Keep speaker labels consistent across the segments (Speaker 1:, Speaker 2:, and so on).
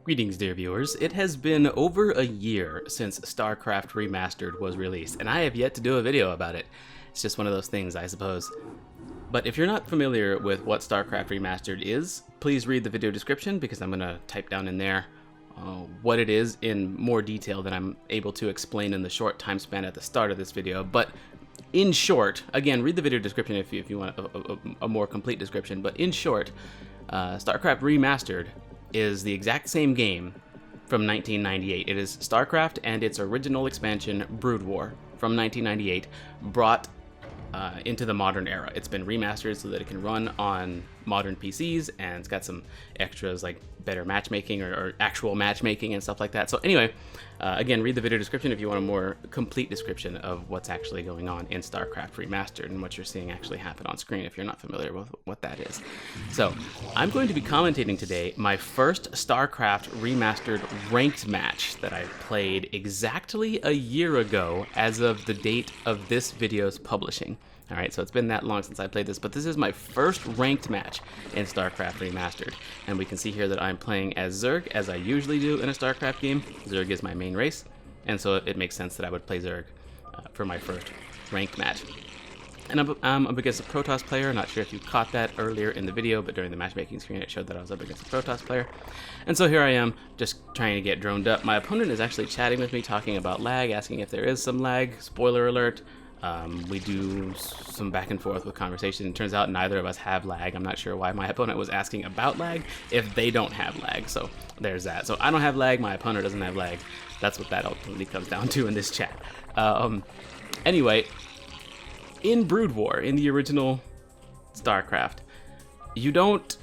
Speaker 1: Greetings, dear viewers. It has been over a year since Starcraft Remastered was released, and I have yet to do a video about it. It's just one of those things, I suppose. But if you're not familiar with what Starcraft Remastered is, please read the video description, because I'm going to type down in there what it is in more detail than I'm able to explain in the short time span at the start of this video. But in short, again, read the video description if you want a more complete description, but in short, Starcraft Remastered is the exact same game from 1998. It is StarCraft and its original expansion, Brood War, from 1998, brought into the modern era. It's been remastered so that it can run on modern PCs, and it's got some extras like better matchmaking or actual matchmaking and stuff like that. So anyway, again, read the video description if you want a more complete description of what's actually going on in StarCraft Remastered and what you're seeing actually happen on screen if you're not familiar with what that is. So I'm going to be commentating today my first StarCraft Remastered ranked match that I played exactly a year ago as of the date of this video's publishing. Alright, so it's been that long since I played this, but this is my first ranked match in StarCraft Remastered. And we can see here that I'm playing as Zerg, as I usually do in a StarCraft game. Zerg is my main race, and so it makes sense that I would play Zerg for my first ranked match. And I'm up against a Protoss player. Not sure if you caught that earlier in the video, but during the matchmaking screen it showed that I was up against a Protoss player. And so here I am, just trying to get droned up. My opponent is actually chatting with me, talking about lag, asking if there is some lag. Spoiler alert. We do some back and forth with conversation. It turns out neither of us have lag. I'm not sure why my opponent was asking about lag if they don't have lag. So there's that. So I don't have lag, my opponent doesn't have lag. That's what that ultimately comes down to in this chat. Anyway, in Brood War, in the original StarCraft, you don't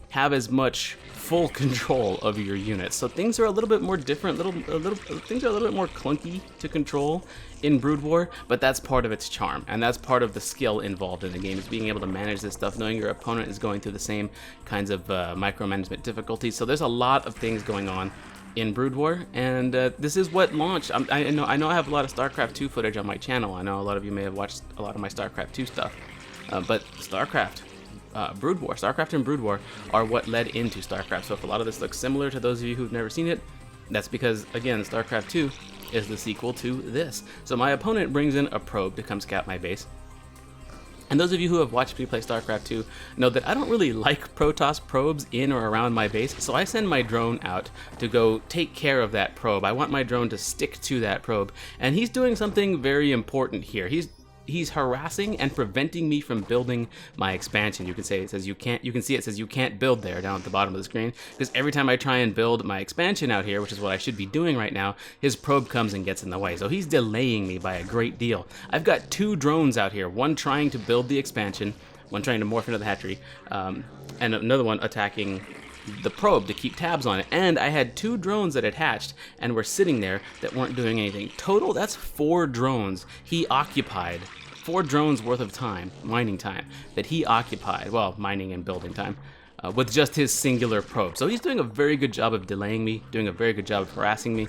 Speaker 1: have as much full control of your units, so things are a little bit more different. Things are a little bit more clunky to control in Brood War, but that's part of its charm, and that's part of the skill involved in the game, is being able to manage this stuff, knowing your opponent is going through the same kinds of micromanagement difficulties. So there's a lot of things going on in Brood War, and this is what launched. I know I have a lot of StarCraft 2 footage on my channel. I know a lot of you may have watched a lot of my StarCraft 2 stuff, but StarCraft, Brood War, StarCraft and Brood War are what led into StarCraft. So if a lot of this looks similar to those of you who've never seen it, that's because, again, StarCraft 2 is the sequel to this. So my opponent brings in a probe to come scout my base. And those of you who have watched me play StarCraft 2 know that I don't really like Protoss probes in or around my base, so I send my drone out to go take care of that probe. I want my drone to stick to that probe, and he's doing something very important here. He's harassing and preventing me from building my expansion. You can see it says you can't build there down at the bottom of the screen, because every time I try and build my expansion out here, which is what I should be doing right now, his probe comes and gets in the way. So he's delaying me by a great deal. I've got two drones out here, one trying to build the expansion, one trying to morph into the hatchery, and another one attacking the probe to keep tabs on it. And I had two drones that had hatched and were sitting there that weren't doing anything. Total, that's 4 drones he occupied. 4 drones worth of time, mining time, that he occupied, well, mining and building time, with just his singular probe. So he's doing a very good job of delaying me, doing a very good job of harassing me.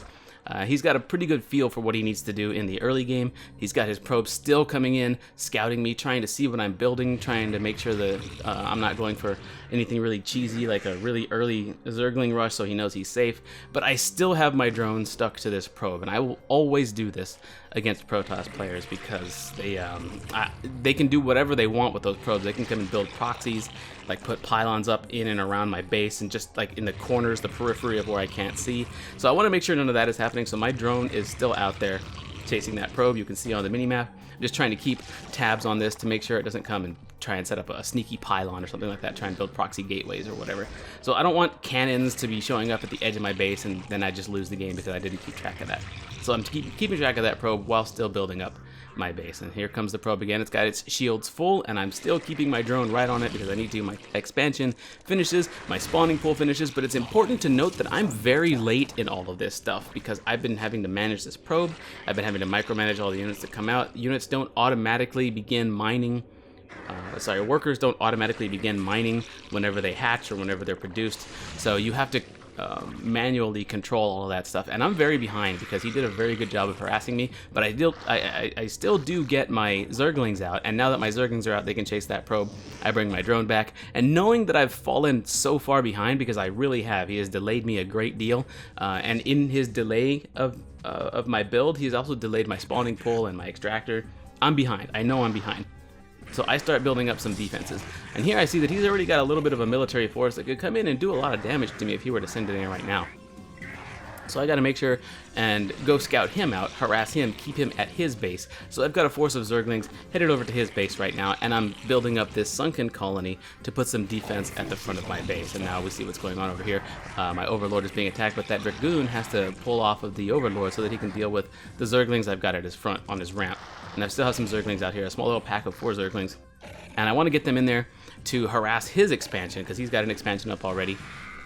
Speaker 1: He's got a pretty good feel for what he needs to do in the early game. He's got his probe still coming in, scouting me, trying to see what I'm building, trying to make sure that I'm not going for anything really cheesy like a really early Zergling rush, so he knows he's safe. But I still have my drone stuck to this probe, and I will always do this against Protoss players, because they can do whatever they want with those probes. They can come and build proxies, like put pylons up in and around my base, and just like in the corners, the periphery of where I can't see. So I want to make sure none of that is happening. So my drone is still out there chasing that probe. You can see on the minimap. I'm just trying to keep tabs on this to make sure it doesn't come and try and set up a sneaky pylon or something like that, try and build proxy gateways or whatever. So I don't want cannons to be showing up at the edge of my base and then I just lose the game because I didn't keep track of that. So I'm keeping track of that probe while still building up my base. And here comes the probe again. It's got its shields full, and I'm still keeping my drone right on it because I need to do my expansion finishes, my spawning pool finishes. But it's important to note that I'm very late in all of this stuff because I've been having to manage this probe. I've been having to micromanage all the units that come out. Units don't automatically begin mining. Workers don't automatically begin mining whenever they hatch or whenever they're produced. So you have to manually control all of that stuff, and I'm very behind because he did a very good job of harassing me. But I still do get my Zerglings out, and now that my Zerglings are out, they can chase that probe. I bring my drone back, and knowing that I've fallen so far behind, because I really have, he has delayed me a great deal, and in his delay of my build, he's also delayed my spawning pool and my extractor. I'm behind. I know I'm behind. So I start building up some defenses. And here I see that he's already got a little bit of a military force that could come in and do a lot of damage to me if he were to send it in right now. So I got to make sure and go scout him out, harass him, keep him at his base. So I've got a force of Zerglings headed over to his base right now, and I'm building up this sunken colony to put some defense at the front of my base. And now we see what's going on over here. My Overlord is being attacked, but that Dragoon has to pull off of the Overlord so that he can deal with the Zerglings I've got at his front on his ramp. And I still have some Zerglings out here, a small little pack of 4 Zerglings. And I want to get them in there to harass his expansion, because he's got an expansion up already.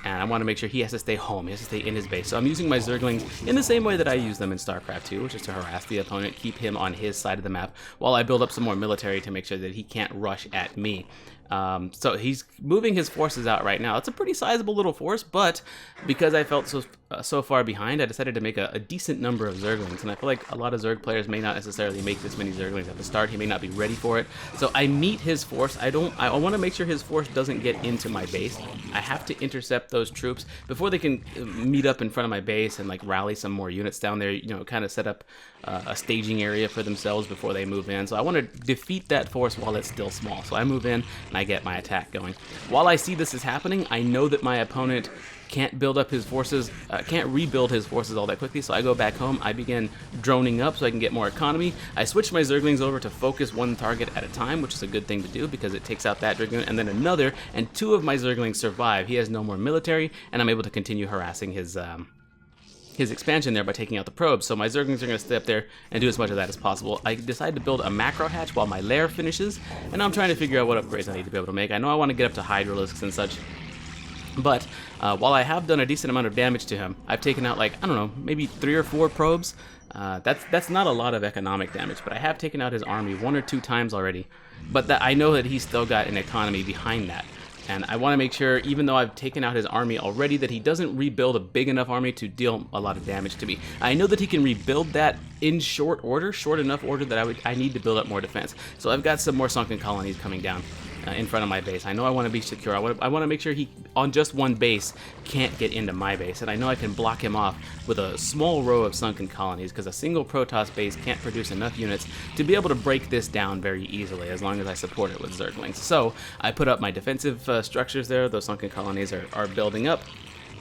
Speaker 1: And I want to make sure he has to stay home, he has to stay in his base. So I'm using my Zerglings in the same way that I use them in StarCraft 2, which is to harass the opponent, keep him on his side of the map, while I build up some more military to make sure that he can't rush at me. So he's moving his forces out right now. It's a pretty sizable little force, but because I felt so far behind, I decided to make a decent number of Zerglings. And I feel like a lot of Zerg players may not necessarily make this many Zerglings at the start. He may not be ready for it. So I meet his force. I want to make sure his force doesn't get into my base. I have to intercept those troops before they can meet up in front of my base and like rally some more units down there, you know, kind of set up a staging area for themselves before they move in. So I want to defeat that force while it's still small. So I move in and I get my attack going. While I see this is happening, I know that my opponent can't build up his forces, can't rebuild his forces all that quickly, so I go back home. I begin droning up so I can get more economy. I switch my Zerglings over to focus one target at a time, which is a good thing to do because it takes out that Dragoon, and then another, and 2 of my Zerglings survive. He has no more military, and I'm able to continue harassing his expansion there by taking out the probes. So my Zerglings are going to stay up there and do as much of that as possible. I decide to build a macro hatch while my lair finishes, and I'm trying to figure out what upgrades I need to be able to make. I know I want to get up to Hydralisks and such, but while I have done a decent amount of damage to him, I've taken out, like, I don't know, maybe 3 or 4 probes. That's not a lot of economic damage, but I have taken out his army 1 or 2 times already. But I know that he's still got an economy behind that. And I want to make sure, even though I've taken out his army already, that he doesn't rebuild a big enough army to deal a lot of damage to me. I know that he can rebuild that in short enough order that I need to build up more defense. So I've got some more sunken colonies coming down in front of my base. I know I want to be secure. I want to make sure he, on just one base, can't get into my base. And I know I can block him off with a small row of sunken colonies, because a single Protoss base can't produce enough units to be able to break this down very easily, as long as I support it with Zerglings. So I put up my defensive structures there. Those sunken colonies are building up.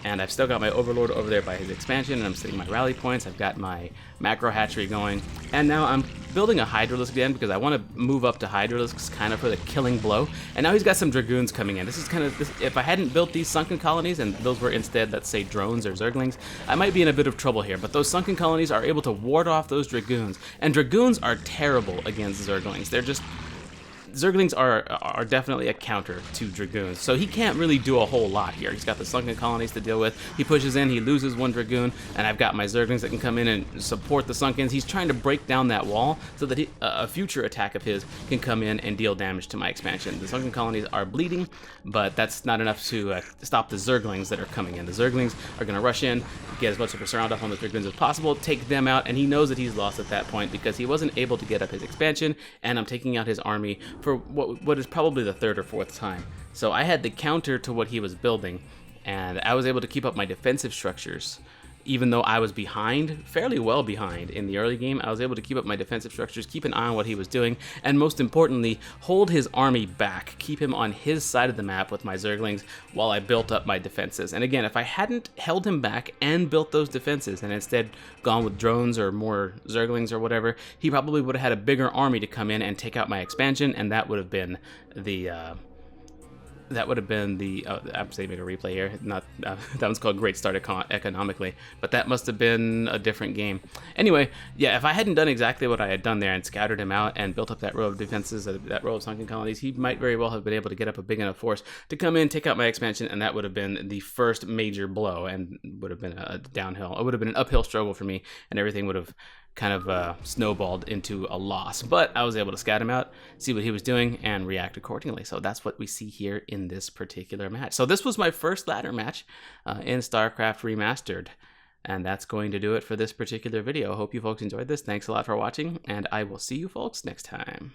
Speaker 1: And I've still got my Overlord over there by his expansion, and I'm setting my rally points. I've got my macro hatchery going, and now I'm building a Hydralisk again because I want to move up to Hydralisks kind of for the killing blow. And now he's got some Dragoons coming in. This is kind of, if I hadn't built these sunken colonies and those were instead, let's say, drones or Zerglings, I might be in a bit of trouble here. But those sunken colonies are able to ward off those Dragoons, and Dragoons are terrible against Zerglings. They're just... Zerglings are definitely a counter to Dragoons, so he can't really do a whole lot here. He's got the sunken colonies to deal with. He pushes in, he loses 1 Dragoon, and I've got my Zerglings that can come in and support the sunkens. He's trying to break down that wall so that a future attack of his can come in and deal damage to my expansion. The sunken colonies are bleeding, but that's not enough to stop the Zerglings that are coming in. The Zerglings are going to rush in, get as much of a surround off on the Dragoons as possible, take them out, and he knows that he's lost at that point because he wasn't able to get up his expansion, and I'm taking out his army for what is probably the 3rd or 4th time. So I had the counter to what he was building, and I was able to keep up my defensive structures. Even though I was behind, fairly well behind in the early game, I was able to keep up my defensive structures, keep an eye on what he was doing, and most importantly, hold his army back, keep him on his side of the map with my Zerglings while I built up my defenses. And again, if I hadn't held him back and built those defenses and instead gone with drones or more Zerglings or whatever, he probably would have had a bigger army to come in and take out my expansion, and that would have been the... I'm saving a replay here. Not that one's called Great Start Economically, but that must have been a different game. Anyway, yeah, if I hadn't done exactly what I had done there and scouted him out and built up that row of defenses, that row of sunken colonies, he might very well have been able to get up a big enough force to come in, take out my expansion, and that would have been the first major blow and would have been a downhill. It would have been an uphill struggle for me, and everything would have kind of snowballed into a loss. But I was able to scout him out, see what he was doing, and react accordingly. So that's what we see here in this particular match. So this was my first ladder match in StarCraft Remastered. And that's going to do it for this particular video. Hope you folks enjoyed this. Thanks a lot for watching, and I will see you folks next time.